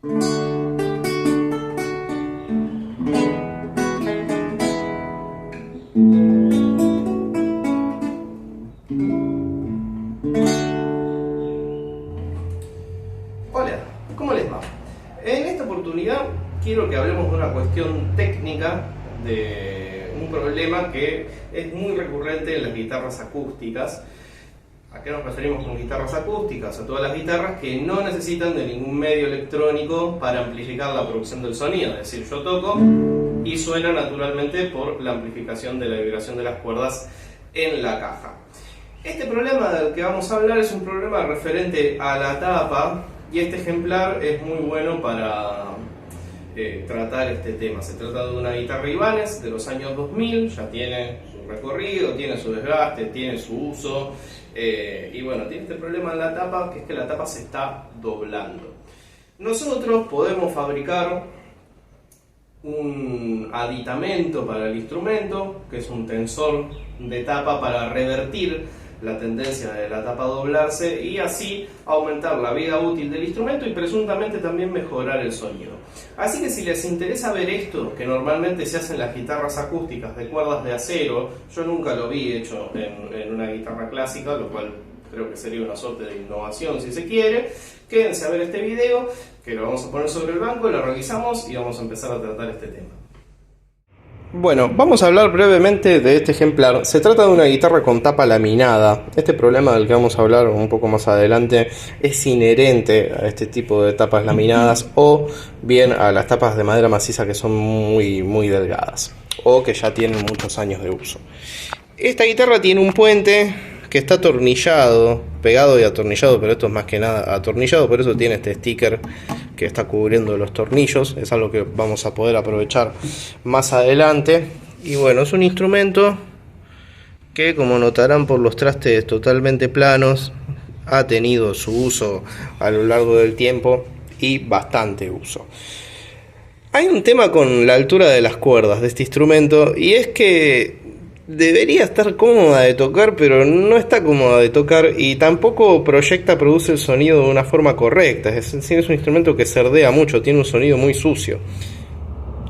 Hola, ¿cómo les va? En esta oportunidad quiero que hablemos de una cuestión técnica, de un problema que es muy recurrente en las guitarras acústicas. ¿A qué nos referimos con guitarras acústicas? A todas las guitarras que no necesitan de ningún medio electrónico para amplificar la producción del sonido. Es decir, yo toco y suena naturalmente por la amplificación de la vibración de las cuerdas en la caja. Este problema del que vamos a hablar es un problema referente a la tapa, y este ejemplar es muy bueno para tratar este tema. Se trata de una guitarra Ibanez de los años 2000, ya tiene su recorrido, tiene su desgaste, tiene su uso, y bueno, tiene este problema en la tapa, que es que la tapa se está doblando. Nosotros podemos fabricar un aditamento para el instrumento, que es un tensor de tapa para revertir la tendencia de la tapa a doblarse y así aumentar la vida útil del instrumento y presuntamente también mejorar el sonido. Así que si les interesa ver esto, que normalmente se hace en las guitarras acústicas de cuerdas de acero, yo nunca lo vi hecho en una guitarra clásica, lo cual creo que sería una suerte de innovación si se quiere. Quédense a ver este video, que lo vamos a poner sobre el banco, lo revisamos y vamos a empezar a tratar este tema. Bueno, vamos a hablar brevemente de este ejemplar. Se trata de una guitarra con tapa laminada. Este problema del que vamos a hablar un poco más adelante es inherente a este tipo de tapas laminadas o bien a las tapas de madera maciza que son muy delgadas o que ya tienen muchos años de uso. Esta guitarra tiene un puente que está atornillado, pegado y atornillado, pero esto es más que nada atornillado, por eso tiene este sticker que está cubriendo los tornillos. Es algo que vamos a poder aprovechar más adelante. Y bueno, es un instrumento que, como notarán por los trastes totalmente planos, ha tenido su uso a lo largo del tiempo y bastante uso. Hay un tema con la altura de las cuerdas de este instrumento, y es que debería estar cómoda de tocar, pero no está cómoda de tocar y tampoco produce el sonido de una forma correcta. Es decir, es un instrumento que cerdea mucho, tiene un sonido muy sucio.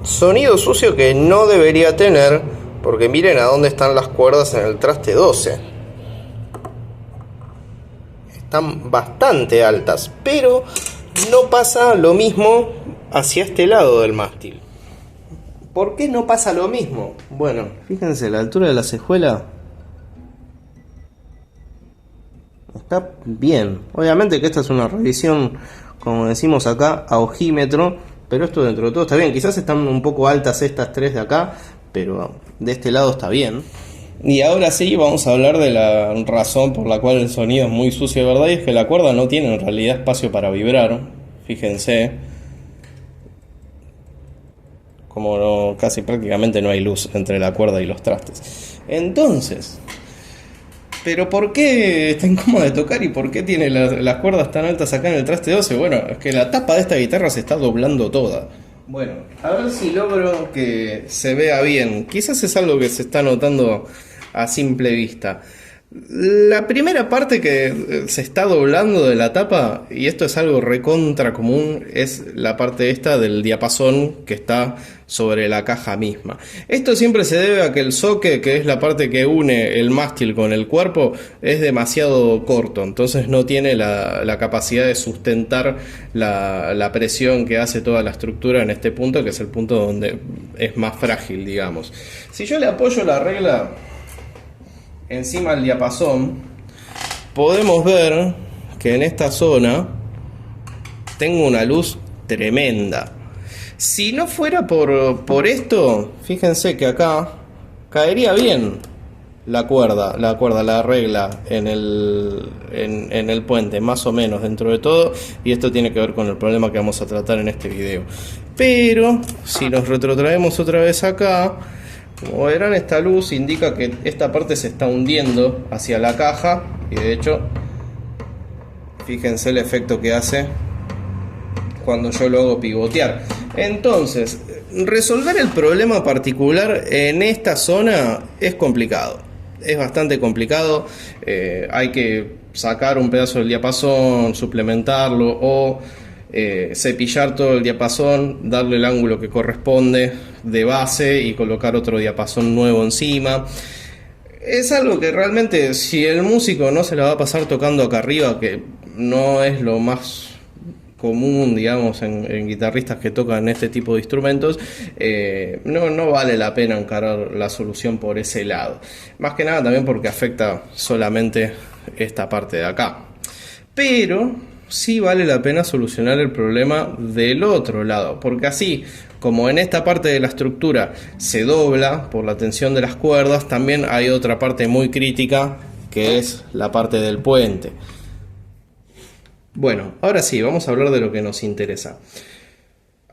Sonido sucio que no debería tener, porque miren a dónde están las cuerdas en el traste 12. Están bastante altas, pero no pasa lo mismo hacia este lado del mástil. ¿Por qué no pasa lo mismo? Bueno, fíjense, la altura de la cejuela está bien. Obviamente que esta es una revisión, como decimos acá, a ojímetro, pero esto dentro de todo está bien. Quizás están un poco altas estas tres de acá, pero de este lado está bien. Y ahora sí vamos a hablar de la razón por la cual el sonido es muy sucio de verdad, y es que la cuerda no tiene en realidad espacio para vibrar. Fíjense como casi prácticamente no hay luz entre la cuerda y los trastes. Entonces, ¿pero por qué está incómoda de tocar y por qué tiene las cuerdas tan altas acá en el traste 12? Bueno, es que la tapa de esta guitarra se está doblando toda. Bueno, a ver si logro que se vea bien. Quizás es algo que se está notando a simple vista. La primera parte que se está doblando de la tapa, y esto es algo recontra común, es la parte esta del diapasón que está sobre la caja misma. Esto siempre se debe a que el soque, que es la parte que une el mástil con el cuerpo, es demasiado corto, entonces no tiene la capacidad de sustentar la presión que hace toda la estructura en este punto, que es el punto donde es más frágil, digamos. Si yo le apoyo la regla encima del diapasón, podemos ver que en esta zona tengo una luz tremenda. Si no fuera por esto, fíjense que acá caería bien la regla en el puente, más o menos dentro de todo, y esto tiene que ver con el problema que vamos a tratar en este video. Pero si nos retrotraemos otra vez acá, como verán, esta luz indica que esta parte se está hundiendo hacia la caja, y de hecho fíjense el efecto que hace cuando yo lo hago pivotear. Entonces, resolver el problema particular en esta zona es complicado, es bastante complicado. Hay que sacar un pedazo del diapasón, suplementarlo o cepillar todo el diapasón, darle el ángulo que corresponde de base y colocar otro diapasón nuevo encima. Es algo que realmente, si el músico no se la va a pasar tocando acá arriba, que no es lo más común, digamos, en guitarristas que tocan este tipo de instrumentos, no vale la pena encarar la solución por ese lado. Más que nada también porque afecta solamente esta parte de acá. Pero sí vale la pena solucionar el problema del otro lado, porque así como en esta parte de la estructura se dobla por la tensión de las cuerdas, también hay otra parte muy crítica que es la parte del puente. Bueno, ahora sí, vamos a hablar de lo que nos interesa.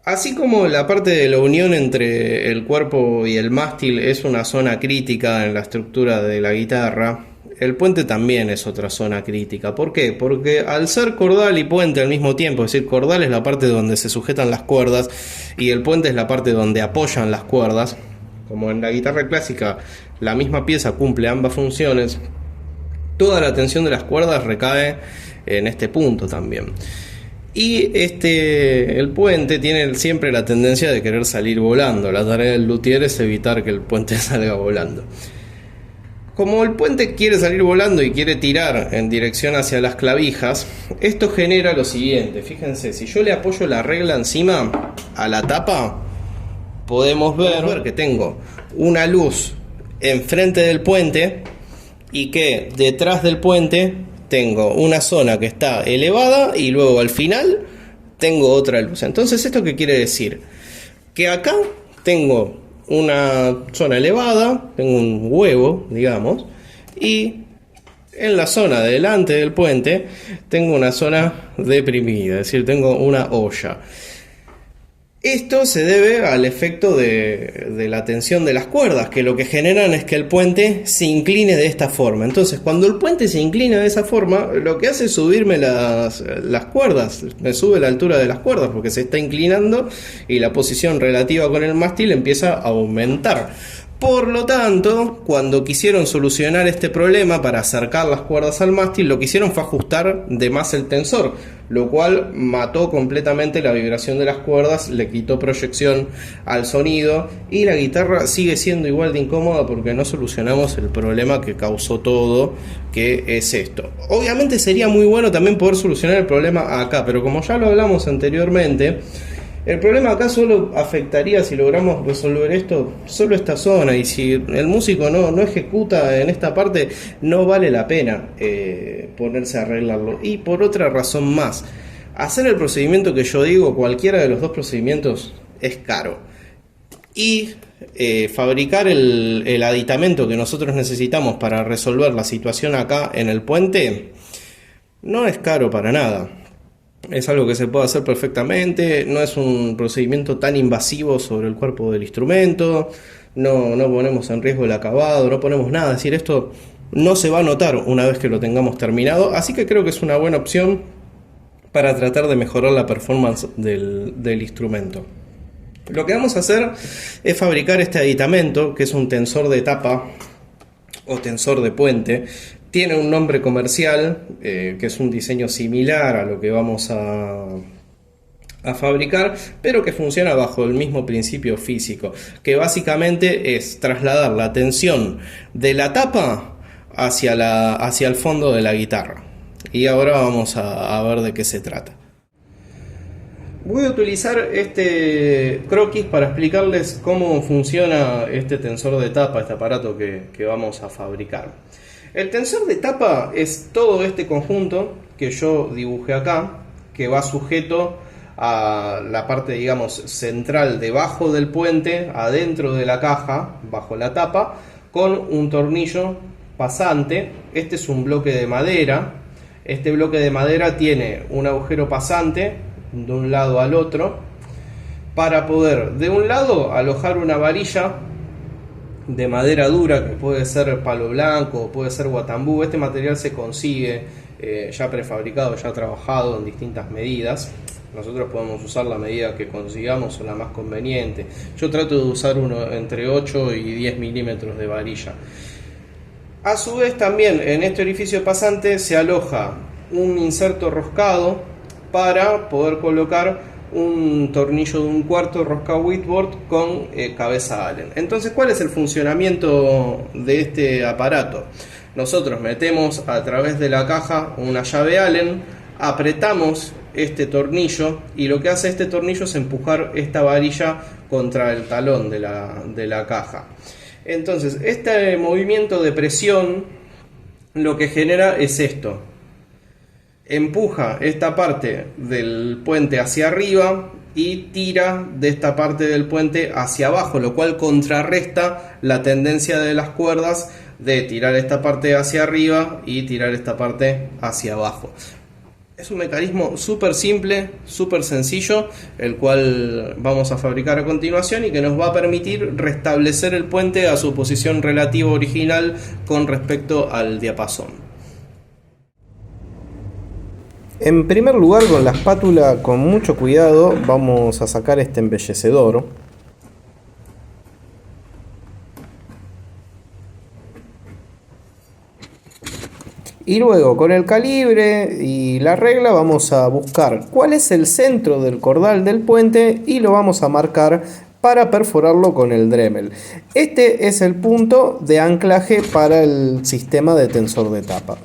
Así como la parte de la unión entre el cuerpo y el mástil es una zona crítica en la estructura de la guitarra, el puente también es otra zona crítica. ¿Por qué? Porque al ser cordal y puente al mismo tiempo, es decir, cordal es la parte donde se sujetan las cuerdas y el puente es la parte donde apoyan las cuerdas, como en la guitarra clásica la misma pieza cumple ambas funciones, toda la tensión de las cuerdas recae en este punto también. Y el puente tiene siempre la tendencia de querer salir volando. La tarea del luthier es evitar que el puente salga volando. Como el puente quiere salir volando y quiere tirar en dirección hacia las clavijas, esto genera lo siguiente. Fíjense, si yo le apoyo la regla encima a la tapa, podemos ver que tengo una luz enfrente del puente y que detrás del puente tengo una zona que está elevada y luego al final tengo otra luz. Entonces, ¿esto qué quiere decir? Que acá tengo una zona elevada, tengo un huevo, digamos, y en la zona delante del puente tengo una zona deprimida, es decir, tengo una olla. Esto se debe al efecto de la tensión de las cuerdas, que lo que generan es que el puente se incline de esta forma. Entonces, cuando el puente se inclina de esa forma, lo que hace es subirme las cuerdas, me sube la altura de las cuerdas porque se está inclinando y la posición relativa con el mástil empieza a aumentar. Por lo tanto, cuando quisieron solucionar este problema para acercar las cuerdas al mástil, lo que hicieron fue ajustar de más el tensor, lo cual mató completamente la vibración de las cuerdas, le quitó proyección al sonido y la guitarra sigue siendo igual de incómoda porque no solucionamos el problema que causó todo, que es esto. Obviamente sería muy bueno también poder solucionar el problema acá, pero como ya lo hablamos anteriormente, el problema acá solo afectaría, si logramos resolver esto, solo esta zona, y si el músico no ejecuta en esta parte, no vale la pena ponerse a arreglarlo. Y por otra razón más, hacer el procedimiento que yo digo, cualquiera de los dos procedimientos, es caro. Y fabricar el aditamento que nosotros necesitamos para resolver la situación acá en el puente, no es caro para nada. Es algo que se puede hacer perfectamente, no es un procedimiento tan invasivo sobre el cuerpo del instrumento, no ponemos en riesgo el acabado, no ponemos nada, es decir, esto no se va a notar una vez que lo tengamos terminado, así que creo que es una buena opción para tratar de mejorar la performance del instrumento. Lo que vamos a hacer es fabricar este aditamento, que es un tensor de tapa o tensor de puente. Tiene un nombre comercial, que es un diseño similar a lo que vamos a fabricar, pero que funciona bajo el mismo principio físico, que básicamente es trasladar la tensión de la tapa hacia el fondo de la guitarra. Y ahora vamos a ver de qué se trata. Voy a utilizar este croquis para explicarles cómo funciona este tensor de tapa, este aparato que vamos a fabricar. El tensor de tapa es todo este conjunto que yo dibujé acá, que va sujeto a la parte, digamos, central debajo del puente, adentro de la caja, bajo la tapa, con un tornillo pasante. Este es un bloque de madera. Este bloque de madera tiene un agujero pasante de un lado al otro para poder de un lado alojar una varilla de madera dura, que puede ser palo blanco o puede ser guatambú. Este material se consigue ya prefabricado, ya trabajado en distintas medidas. Nosotros podemos usar la medida que consigamos o la más conveniente. Yo trato de usar uno entre 8 y 10 milímetros de varilla. A su vez también en este orificio pasante se aloja un inserto roscado para poder colocar un tornillo de 1/4 rosca Whitworth con cabeza Allen. Entonces, ¿cuál es el funcionamiento de este aparato? Nosotros metemos a través de la caja una llave Allen, apretamos este tornillo y lo que hace este tornillo es empujar esta varilla contra el talón de la caja. Entonces, este movimiento de presión lo que genera es esto: empuja esta parte del puente hacia arriba y tira de esta parte del puente hacia abajo, lo cual contrarresta la tendencia de las cuerdas de tirar esta parte hacia arriba y tirar esta parte hacia abajo. Es un mecanismo súper simple, súper sencillo, el cual vamos a fabricar a continuación y que nos va a permitir restablecer el puente a su posición relativa original con respecto al diapasón. En primer lugar, con la espátula, con mucho cuidado, vamos a sacar este embellecedor. Y luego con el calibre y la regla vamos a buscar cuál es el centro del cordal del puente y lo vamos a marcar para perforarlo con el Dremel. Este es el punto de anclaje para el sistema de tensor de tapa.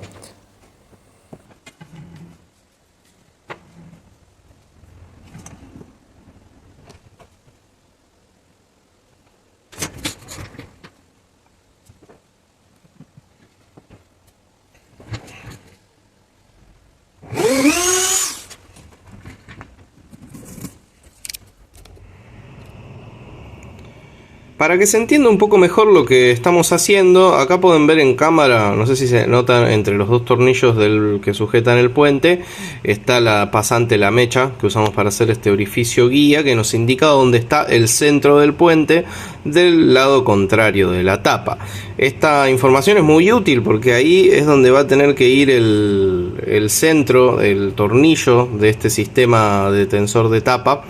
Para que se entienda un poco mejor lo que estamos haciendo, acá pueden ver en cámara, no sé si se nota, entre los dos tornillos que sujetan el puente, está la pasante, la mecha, que usamos para hacer este orificio guía, que nos indica dónde está el centro del puente del lado contrario de la tapa. Esta información es muy útil porque ahí es donde va a tener que ir el centro, el tornillo de este sistema de tensor de tapa.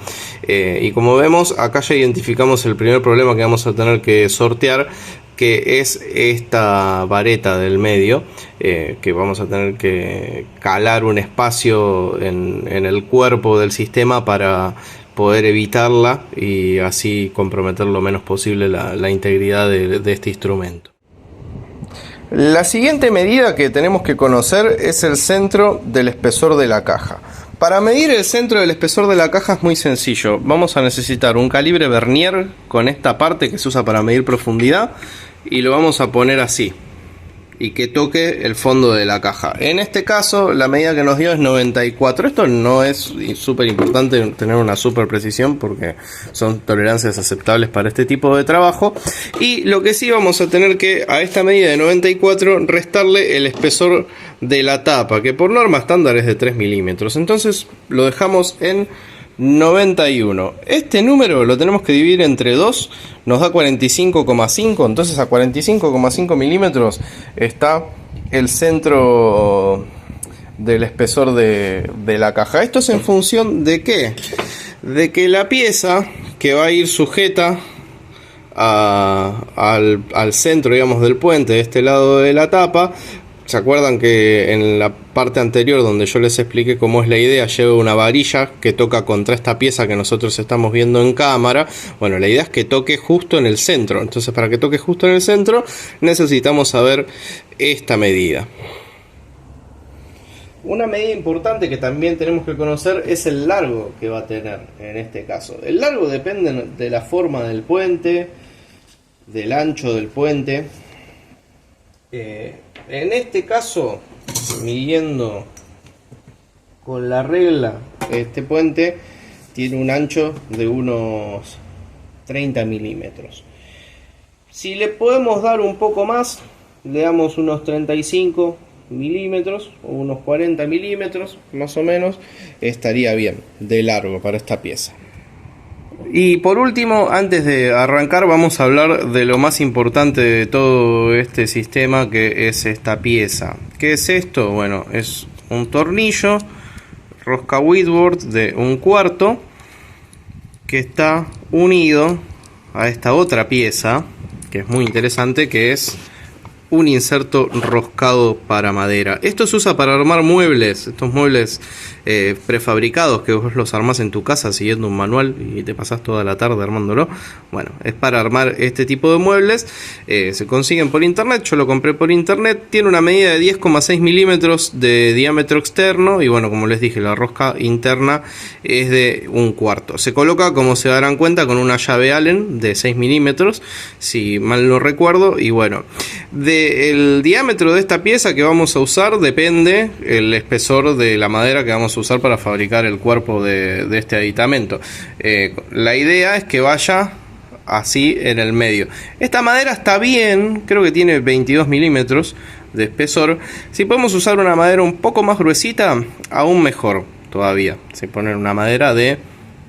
Y como vemos, acá ya identificamos el primer problema que vamos a tener que sortear, que es esta vareta del medio, que vamos a tener que calar un espacio en el cuerpo del sistema para poder evitarla y así comprometer lo menos posible la integridad de este instrumento. La siguiente medida que tenemos que conocer es el centro del espesor de la caja. Para medir el centro del espesor de la caja es muy sencillo. Vamos a necesitar un calibre vernier con esta parte que se usa para medir profundidad y lo vamos a poner así y que toque el fondo de la caja. En este caso la medida que nos dio es 94. Esto no es súper importante tener una súper precisión porque son tolerancias aceptables para este tipo de trabajo. Y lo que sí vamos a tener que a esta medida de 94 restarle el espesor de la tapa, que por norma estándar es de 3 milímetros. Entonces lo dejamos en 91. Este número lo tenemos que dividir entre 2, nos da 45,5. Entonces a 45,5 milímetros está el centro del espesor de la caja. Esto es en función de ¿qué? De que la pieza que va a ir sujeta al centro, digamos, del puente de este lado de la tapa. ¿Se acuerdan que en la parte anterior donde yo les expliqué cómo es la idea, lleva una varilla que toca contra esta pieza que nosotros estamos viendo en cámara? Bueno, la idea es que toque justo en el centro. Entonces, para que toque justo en el centro necesitamos saber esta medida. Una medida importante que también tenemos que conocer es el largo que va a tener en este caso. El largo depende de la forma del puente, del ancho del puente. En este caso, midiendo con la regla, este puente tiene un ancho de unos 30 milímetros. Si le podemos dar un poco más, le damos unos 35 milímetros o unos 40 milímetros más o menos, estaría bien de largo para esta pieza. Y por último, antes de arrancar, vamos a hablar de lo más importante de todo este sistema, que es esta pieza. ¿Qué es esto? Bueno, es un tornillo rosca Whitworth de 1/4 que está unido a esta otra pieza que es muy interesante, que es un inserto roscado para madera. Esto se usa para armar muebles, estos muebles prefabricados que vos los armás en tu casa siguiendo un manual y te pasás toda la tarde armándolo. Bueno, es para armar este tipo de muebles. Se consiguen por internet, yo lo compré por internet. Tiene una medida de 10,6 milímetros de diámetro externo y bueno, como les dije, la rosca interna es de 1/4. Se coloca, como se darán cuenta, con una llave Allen de 6 milímetros, si mal no recuerdo. Y bueno, del diámetro de esta pieza que vamos a usar depende el espesor de la madera que vamos a usar para fabricar el cuerpo de este aditamento. La idea es que vaya así en el medio. Esta madera está bien, creo que tiene 22 milímetros de espesor. Si podemos usar una madera un poco más gruesita, aún mejor todavía. Si ponen una madera de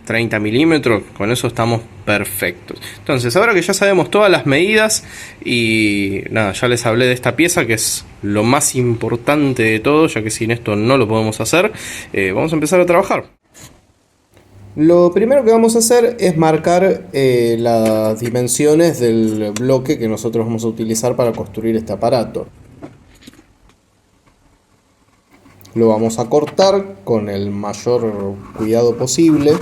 30 milímetros, con eso estamos perfectos. Entonces, ahora que ya sabemos todas las medidas y nada, ya les hablé de esta pieza que es lo más importante de todo, ya que sin esto no lo podemos hacer, vamos a empezar a trabajar. Lo primero que vamos a hacer es marcar las dimensiones del bloque que nosotros vamos a utilizar para construir este aparato. Lo vamos a cortar con el mayor cuidado posible.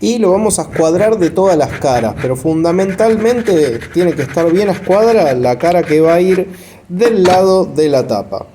Y lo vamos a escuadrar de todas las caras, pero fundamentalmente tiene que estar bien a escuadra la cara que va a ir del lado de la tapa.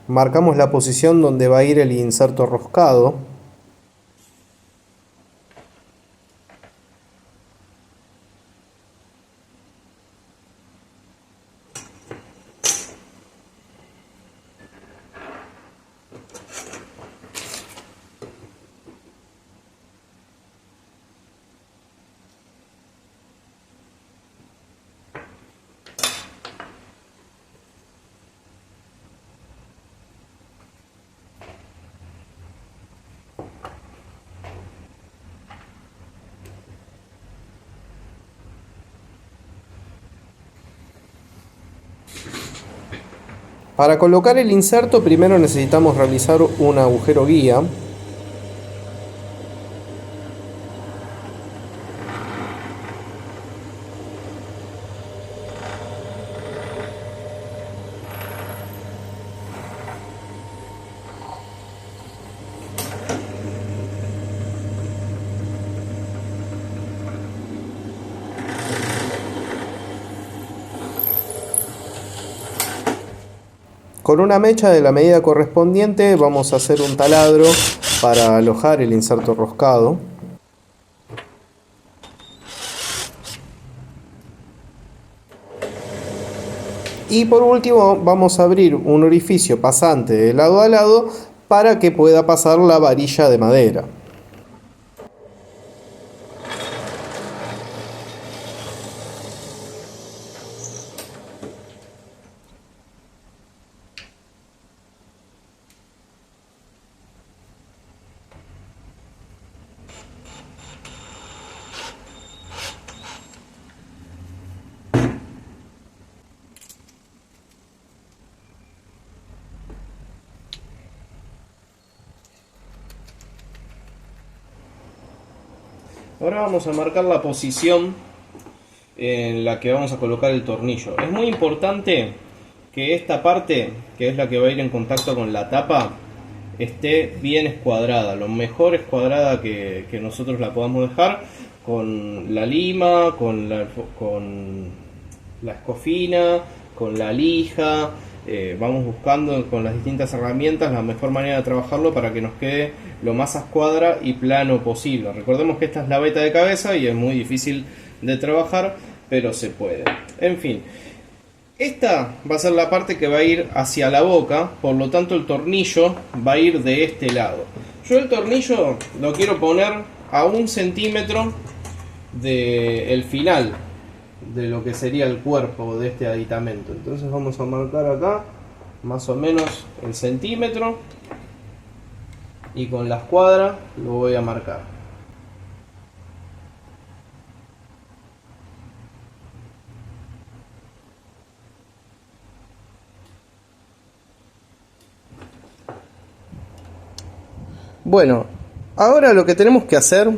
Marcamos la posición donde va a ir el inserto roscado. Para colocar el inserto primero necesitamos realizar un agujero guía. Con una mecha de la medida correspondiente vamos a hacer un taladro para alojar el inserto roscado. Y por último vamos a abrir un orificio pasante de lado a lado para que pueda pasar la varilla de madera. Ahora vamos a marcar la posición en la que vamos a colocar el tornillo. Es muy importante que esta parte, que es la que va a ir en contacto con la tapa, esté bien escuadrada, lo mejor escuadrada que nosotros la podamos dejar, con la lima, con la escofina, con la lija, vamos buscando con las distintas herramientas la mejor manera de trabajarlo para que nos quede lo más a escuadra y plano posible. Recordemos que esta es la veta de cabeza y es muy difícil de trabajar, pero se puede. En fin, esta va a ser la parte que va a ir hacia la boca, por lo tanto el tornillo va a ir de este lado. Yo el tornillo lo quiero poner a 1 centímetro del final de lo que sería el cuerpo de este aditamento. Entonces vamos a marcar acá más o menos el centímetro y con la escuadra lo voy a marcar. Bueno, ahora lo que tenemos que hacer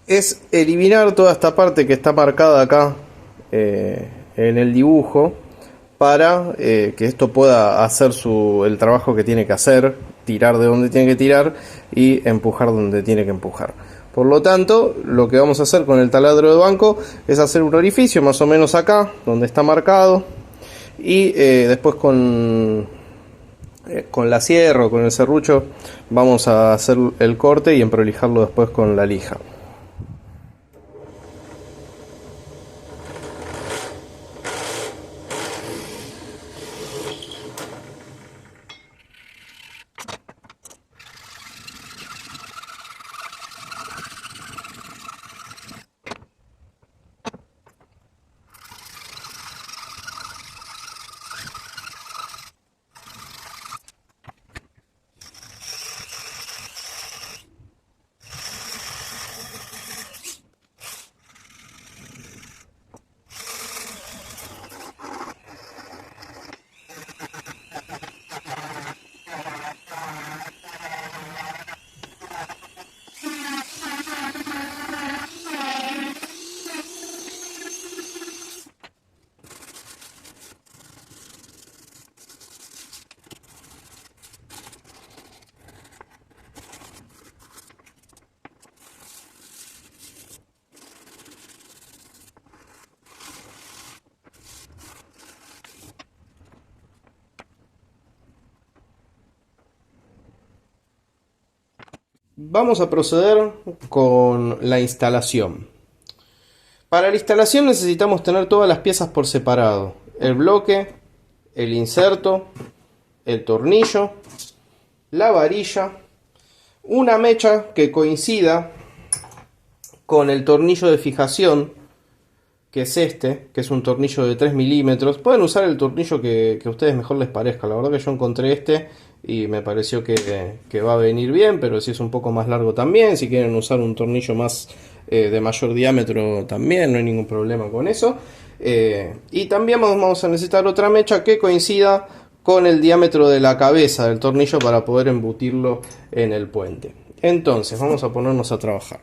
es eliminar toda esta parte que está marcada acá en el dibujo para que esto pueda hacer el trabajo que tiene que hacer, tirar de donde tiene que tirar y empujar donde tiene que empujar. Por lo tanto, lo que vamos a hacer con el taladro de banco es hacer un orificio más o menos acá, donde está marcado, y después con la sierra o con el serrucho vamos a hacer el corte y emprolijarlo después con la lija. Vamos a proceder con la instalación. Para la instalación necesitamos tener todas las piezas por separado: el bloque, el inserto, el tornillo, la varilla, una mecha que coincida con el tornillo de fijación, que es este, que es un tornillo de 3 milímetros. Pueden usar el tornillo que a ustedes mejor les parezca. La verdad que yo encontré este y me pareció que va a venir bien, pero si es un poco más largo también, si quieren usar un tornillo más de mayor diámetro también, no hay ningún problema con eso. Y también vamos a necesitar otra mecha que coincida con el diámetro de la cabeza del tornillo para poder embutirlo en el puente. Entonces vamos a ponernos a trabajar.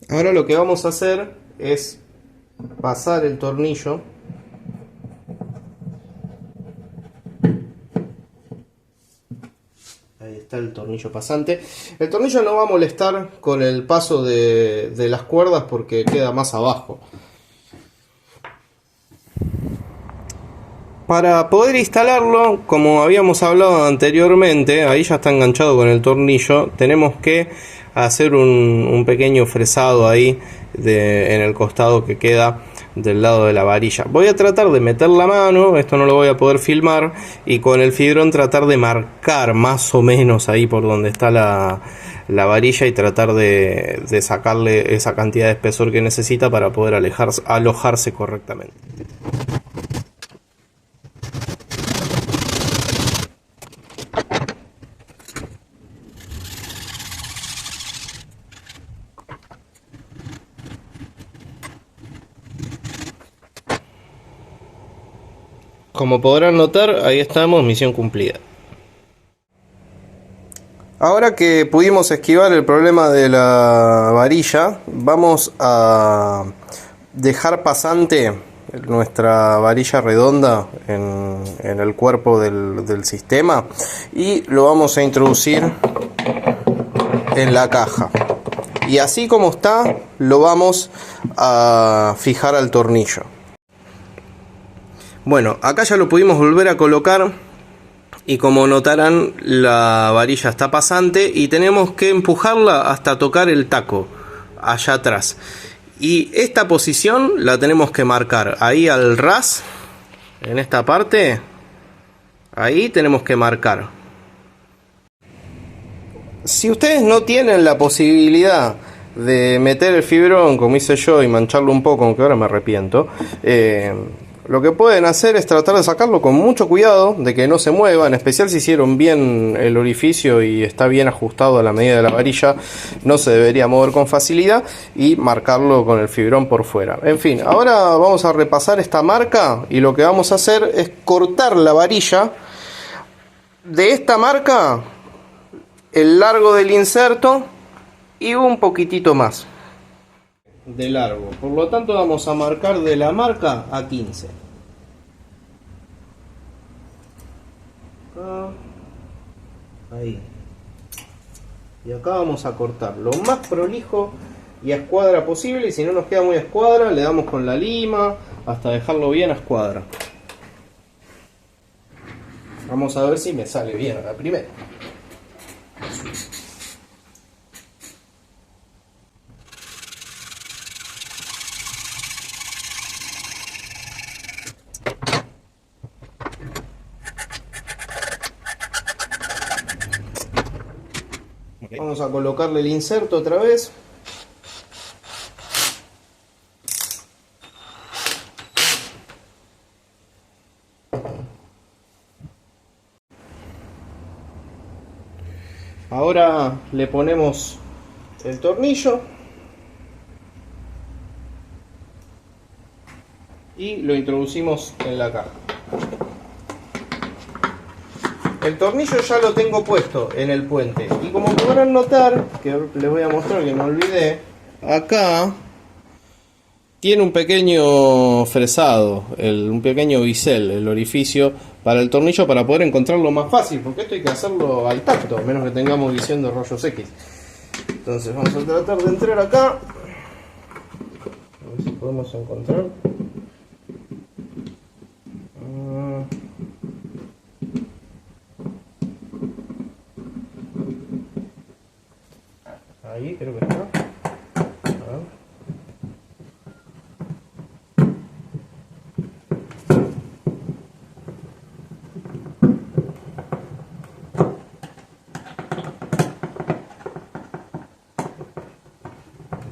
Ahora lo que vamos a hacer es pasar el tornillo ahí está el tornillo pasante. El tornillo no va a molestar con el paso de las cuerdas porque queda más abajo. Para poder instalarlo, como habíamos hablado anteriormente, ahí ya está enganchado con el tornillo, tenemos que hacer un pequeño fresado ahí en el costado que queda del lado de la varilla. Voy a tratar de meter la mano, esto no lo voy a poder filmar, y con el fibrón tratar de marcar más o menos ahí por donde está la varilla y tratar de sacarle esa cantidad de espesor que necesita para poder alojarse correctamente. Como podrán notar, ahí estamos, misión cumplida. Ahora que pudimos esquivar el problema de la varilla, vamos a dejar pasante nuestra varilla redonda en el cuerpo del sistema y lo vamos a introducir en la caja. Y así como está, lo vamos a fijar al tornillo. Bueno, acá ya lo pudimos volver a colocar. Y como notarán, la varilla está pasante y tenemos que empujarla hasta tocar el taco allá atrás. Y esta posición la tenemos que marcar ahí al ras, en esta parte, ahí tenemos que marcar. Si ustedes no tienen la posibilidad de meter el fibrón como hice yo y mancharlo un poco, aunque ahora me arrepiento, lo que pueden hacer es tratar de sacarlo con mucho cuidado, de que no se mueva, en especial si hicieron bien el orificio y está bien ajustado a la medida de la varilla, no se debería mover con facilidad, y marcarlo con el fibrón por fuera. En fin, ahora vamos a repasar esta marca y lo que vamos a hacer es cortar la varilla de esta marca, el largo del inserto y un poquitito más de largo. Por lo tanto vamos a marcar de la marca a 15. Ahí. Y acá vamos a cortar lo más prolijo y a escuadra posible, y si no nos queda muy a escuadra le damos con la lima hasta dejarlo bien a escuadra. Vamos a ver si me sale bien a la primera. Vamos a colocarle el inserto otra vez. Ahora le ponemos el tornillo y lo introducimos en la caja. El tornillo ya lo tengo puesto en el puente y como podrán notar, que les voy a mostrar que no olvidé, acá tiene un pequeño fresado, un pequeño bisel, el orificio para el tornillo, para poder encontrarlo más fácil, porque esto hay que hacerlo al tacto, a menos que tengamos visión de rayos X. Entonces vamos a tratar de entrar acá, a ver si podemos encontrar. Ahí creo que está.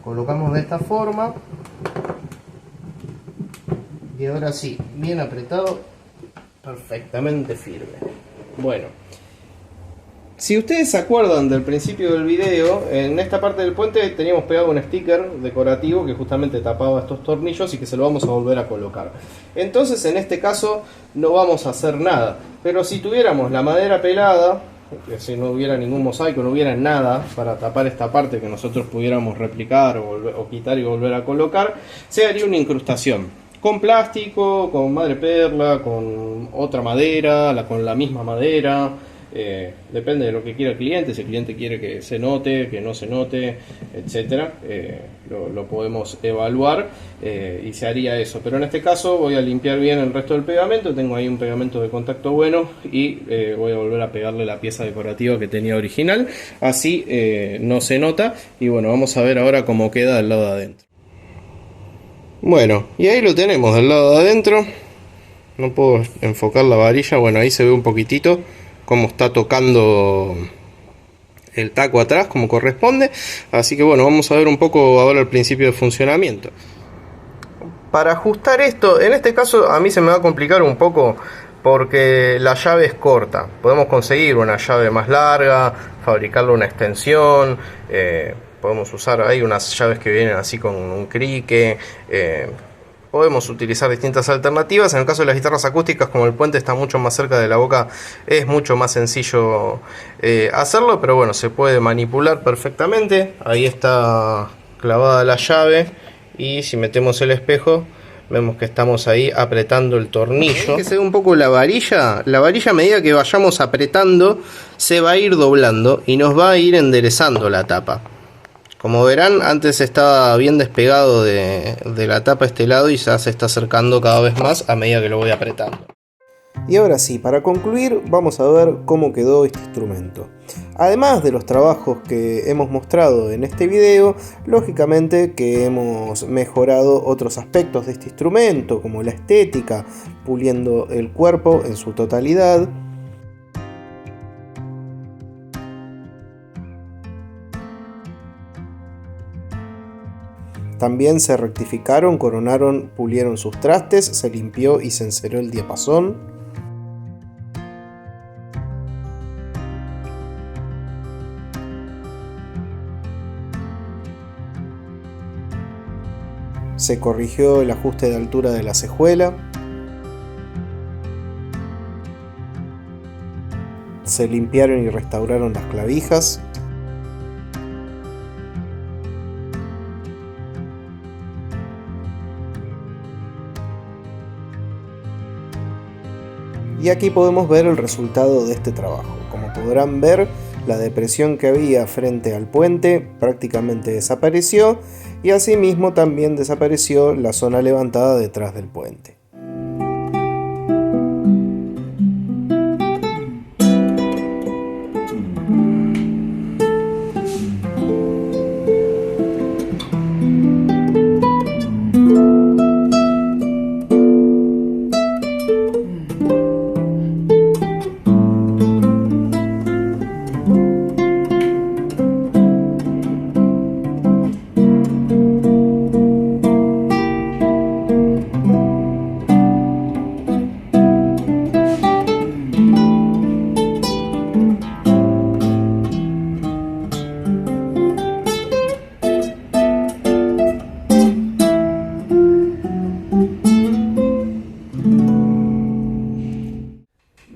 Colocamos de esta forma y ahora sí, bien apretado, perfectamente firme. Bueno, si ustedes se acuerdan del principio del video, en esta parte del puente teníamos pegado un sticker decorativo que justamente tapaba estos tornillos y que se lo vamos a volver a colocar. Entonces en este caso no vamos a hacer nada, pero si tuviéramos la madera pelada, que si no hubiera ningún mosaico, no hubiera nada para tapar esta parte que nosotros pudiéramos replicar o quitar y volver a colocar, se haría una incrustación con plástico, con madreperla, con otra madera, con la misma madera. Depende de lo que quiera el cliente. Si el cliente quiere que se note, que no se note, etcétera, lo podemos evaluar y se haría eso. Pero en este caso voy a limpiar bien el resto del pegamento. Tengo ahí un pegamento de contacto bueno y voy a volver a pegarle la pieza decorativa que tenía original, así no se nota. Y bueno, vamos a ver ahora cómo queda del lado de adentro. Bueno, y ahí lo tenemos del lado de adentro. No puedo enfocar la varilla, bueno, ahí se ve un poquitito cómo está tocando el taco atrás como corresponde. Así que bueno, vamos a ver un poco ahora el principio de funcionamiento. Para ajustar esto, en este caso a mí se me va a complicar un poco porque la llave es corta. Podemos conseguir una llave más larga, fabricarle una extensión, podemos usar ahí unas llaves que vienen así con un crique, podemos utilizar distintas alternativas. En el caso de las guitarras acústicas, como el puente está mucho más cerca de la boca, es mucho más sencillo hacerlo, pero bueno, se puede manipular perfectamente. Ahí está clavada la llave y si metemos el espejo vemos que estamos ahí apretando el tornillo. Que se ve un poco la varilla a medida que vayamos apretando se va a ir doblando y nos va a ir enderezando la tapa. Como verán, antes estaba bien despegado de la tapa este lado y ya se está acercando cada vez más a medida que lo voy apretando. Y ahora sí, para concluir, vamos a ver cómo quedó este instrumento. Además de los trabajos que hemos mostrado en este video, lógicamente que hemos mejorado otros aspectos de este instrumento, como la estética, puliendo el cuerpo en su totalidad. También se rectificaron, coronaron, pulieron sus trastes, se limpió y se enceró el diapasón. Se corrigió el ajuste de altura de la cejuela. Se limpiaron y restauraron las clavijas. Y aquí podemos ver el resultado de este trabajo. Como podrán ver, la depresión que había frente al puente prácticamente desapareció y asimismo también desapareció la zona levantada detrás del puente.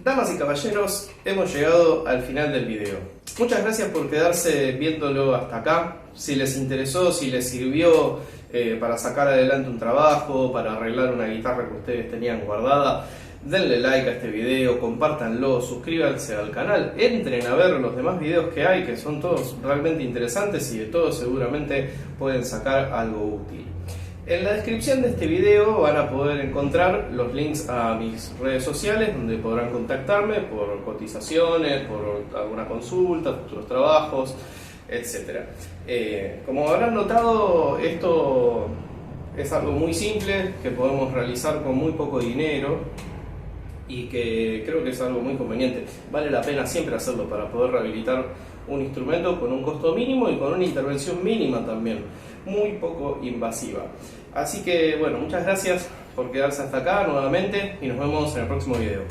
Damas y caballeros, hemos llegado al final del video. Muchas gracias por quedarse viéndolo hasta acá. Si les interesó, si les sirvió para sacar adelante un trabajo, para arreglar una guitarra que ustedes tenían guardada, denle like a este video, compártanlo, suscríbanse al canal, entren a ver los demás videos que hay, que son todos realmente interesantes y de todos seguramente pueden sacar algo útil. En la descripción de este video van a poder encontrar los links a mis redes sociales donde podrán contactarme por cotizaciones, por alguna consulta, futuros trabajos, etc. Como habrán notado, esto es algo muy simple que podemos realizar con muy poco dinero y que creo que es algo muy conveniente. Vale la pena siempre hacerlo para poder rehabilitar un instrumento con un costo mínimo y con una intervención mínima también, muy poco invasiva. Así que bueno, muchas gracias por quedarse hasta acá nuevamente y nos vemos en el próximo video.